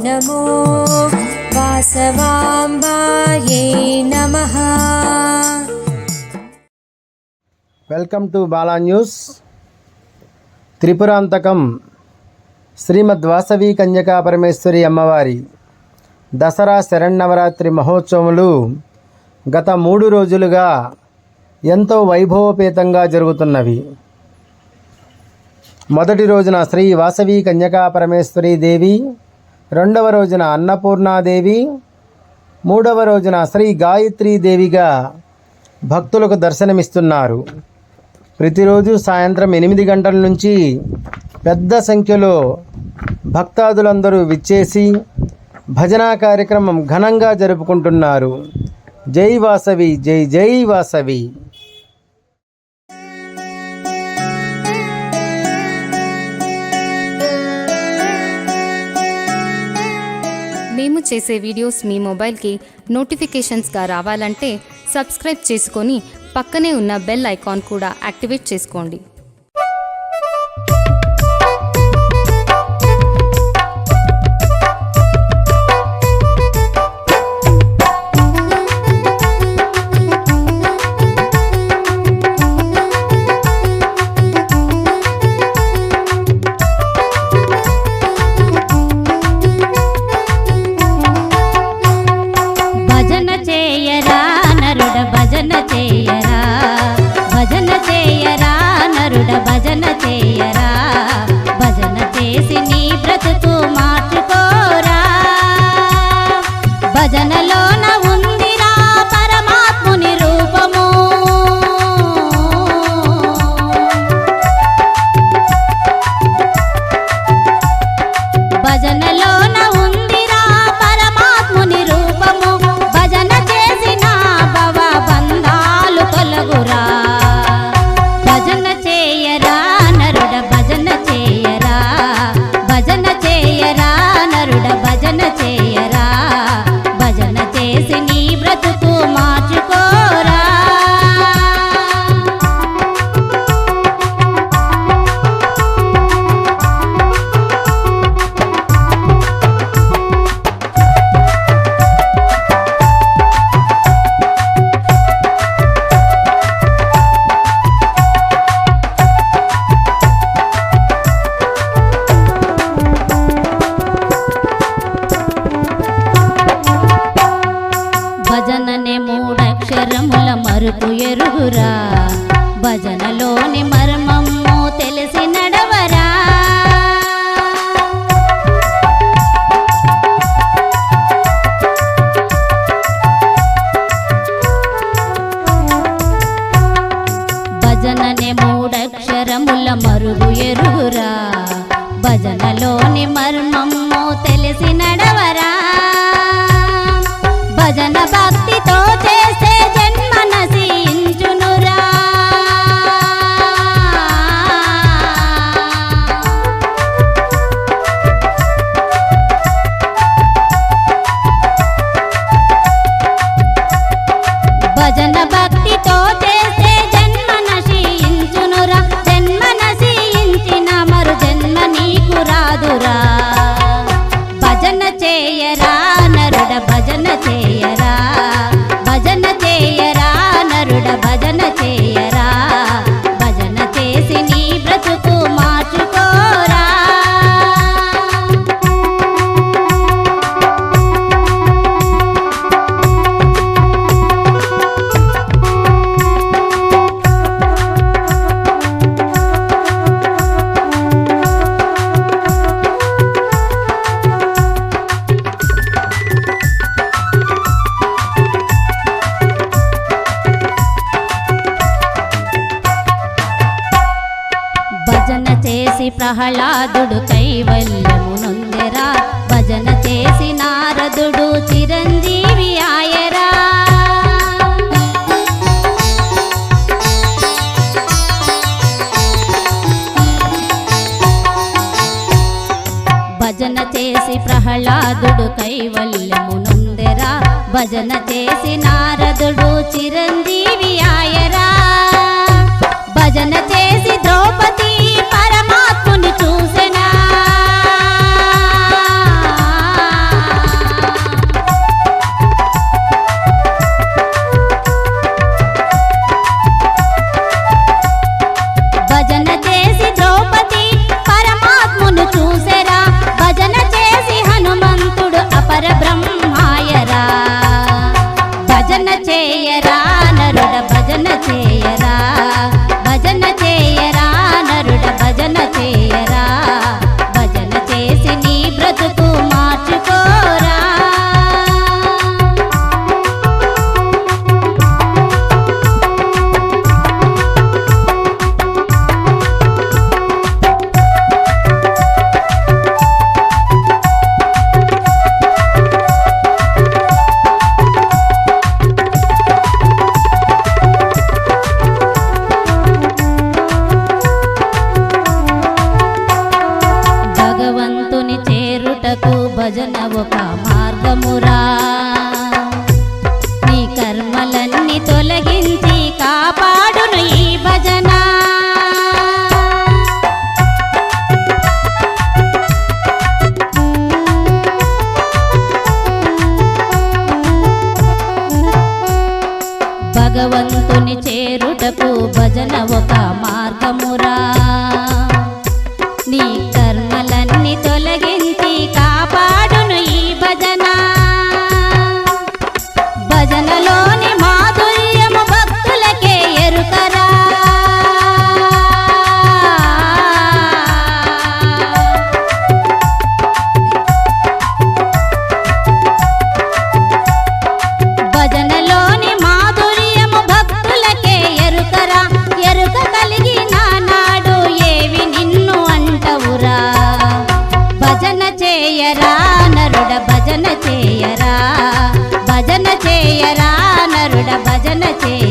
నమో వాసవాంబాయే నమః. Welcome to Bala news. Tripurantakam Srimad Vasavi Kanyaka Parameshwari అమ్మవారి దసరా శరన్నవరాత్రి మహోత్సవములు గత 3 రోజులుగా ఎంతో వైభవపేతంగా జరుగుతున్నవి. మొదటి రోజున శ్రీ వాసవి కన్యకా పరమేశ్వరి దేవి, రెండవ రోజున అన్నపూర్ణాదేవి, మూడవ రోజున శ్రీ గాయత్రీ దేవిగా భక్తులకు దర్శనమిస్తున్నారు. ప్రతిరోజు సాయంత్రం 8 గంటల నుంచి పెద్ద సంఖ్యలో భక్తాదులందరూ విచ్చేసి భజనా కార్యక్రమం ఘనంగా జరుపుకుంటున్నారు. జై వాసవి, జై జై వాసవి. మేము చేసే వీడియోస్ మీ మొబైల్కి నోటిఫికేషన్స్గా రావాలంటే సబ్స్క్రైబ్ చేసుకొని పక్కనే ఉన్న బెల్ ఐకాన్ కూడా యాక్టివేట్ చేసుకోండి. భజన చేయరా, భజన చేసి నీ బ్రతుకు మార్చుకోరా. భజనలోన ఉందిరా పరమాత్ముని రూపము. భజనలోన ఉందిరా పరమాత్ముని రూపము. భజన చేసిన భవ బంధాలు తొలగురా. భజన చేయరా నరుడ, భజన చేయరా, భజన చేయరా నరుడ, భజన చేయరా. భజన చేసి నీ బ్రతుకు మార్చుకోరా. భజననే 3 అక్షరముల మరుపు ఎరుగురా. భజనలోని మర్మము తెలిసి నడవరా. భజననే 3 అక్షరముల మరుగు ఎరుగురా. భజనలోని మర్మము తెలిసి నడవరా. భజన భక్తితో చేస్తే జన్మ నశించునురా. భజన భక్తితో చేస్తే జన్మ నశించునురా. జన్మ నశించిన మరు జన్మ నీకు రాదురా. భజన చేయరా నరుడ, భజన చేయరా, భజన చేయరా నరుడ, భజన చేయరా. భజన చేసి నీ బ్రతుకు మార్చుకోరా. భజన చేసి ప్రహ్లాదుడు కైవల్యము నొందెరా. భజన చేసి నారదుడు చిరంజీవి ఆయరా. భజన చేసి ప్రహ్లాదుడు కైవల్యము నొందెరా. భజన చేసి నారదుడు చిరంజీవి ఆయరా. భజన చేసి ద్రౌపది పరమాత్ముని చూసెనా. చేరుటకు భజన ఒక మార్గమురా నీ కర్మలన్నీ తొలగించి కాపాడును ఈ భజన భగవంతుని చేరుటకు భజన ఒక మార్గమురా నీ కర్మలన్నీ తొలగించి కాపాడును ఈ భజన భజనలోని మాధుర్యము భక్తులకే ఎరుకరా భజనలోని మాధుర్యము భక్తులకే ఎరుకరా ఎరుక కలిగిన నాడు ఏవి నిన్ను అంటవురా భజన చేయరా నరుడ భజన చేయరా భజన చేయరా నరుడ భజన చేయ